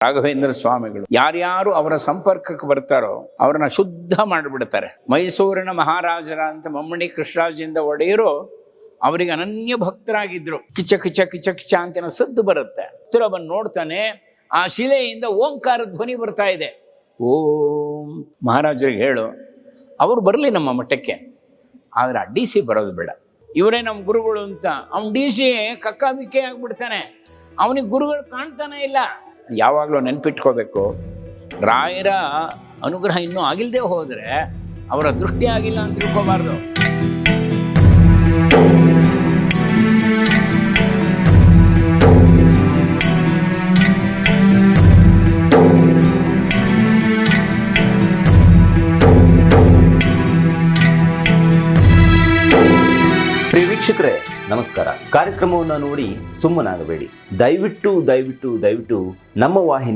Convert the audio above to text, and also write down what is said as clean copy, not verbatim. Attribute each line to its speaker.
Speaker 1: ರಾಘವೇಂದ್ರ ಸ್ವಾಮಿಗಳು ಯಾರ್ಯಾರು ಅವರ ಸಂಪರ್ಕಕ್ಕೆ ಬರ್ತಾರೋ ಅವ್ರನ್ನ ಶುದ್ಧ ಮಾಡಿಬಿಡ್ತಾರೆ. ಮೈಸೂರಿನ ಮಹಾರಾಜರ ಅಂತ ಮಮ್ಮಣಿ ಕೃಷ್ಣರಾಜೇಂದ್ರ ಒಡೆಯರು ಅವರಿಗೆ ಅನನ್ಯ ಭಕ್ತರಾಗಿದ್ರು. ಕಿಚ ಕಿಚ ಕಿಚ ಕಿಚ ಅಂತ ಸದ್ದು ಬರುತ್ತೆ. ಹತ್ತಿರವನ್ನು ನೋಡ್ತಾನೆ, ಆ ಶಿಲೆಯಿಂದ ಓಂಕಾರ ಧ್ವನಿ ಬರ್ತಾ ಇದೆ. ಓಂ ಮಹಾರಾಜರಿಗೆ ಹೇಳು, ಅವರು ಬರಲಿ ನಮ್ಮ ಮಠಕ್ಕೆ, ಆದರೆ ಆ DC ಬರೋದು ಬೇಡ, ಇವರೇ ನಮ್ಮ ಗುರುಗಳು ಅಂತ. ಅವ್ನು DC ಕಕ್ಕಾಬಿಕ್ಕಿ ಆಗ್ಬಿಡ್ತಾನೆ, ಅವನಿಗೆ ಗುರುಗಳು ಕಾಣ್ತಾನೆ ಇಲ್ಲ. ಯಾವಾಗಲೂ ನೆನ್ಪಿಟ್ಕೋಬೇಕು, ರಾಯರ ಅನುಗ್ರಹ ಇನ್ನೂ ಆಗಿಲ್ಲದೆ ಹೋದರೆ ಅವರ ದೃಷ್ಟಿ ಆಗಿಲ್ಲ ಅಂತ ತಿಳ್ಕೋಬಾರ್ದು.
Speaker 2: ವೀಕ್ಷಕರೇ ನಮಸ್ಕಾರ. ಕಾರ್ಯಕ್ರಮವನ್ನು ನೋಡಿ ಸುಮ್ಮನಾಗಬೇಡಿ. ದಯವಿಟ್ಟು ದಯವಿಟ್ಟು ದಯವಿಟ್ಟು ನಮ್ಮ ವಾಹಿನಿ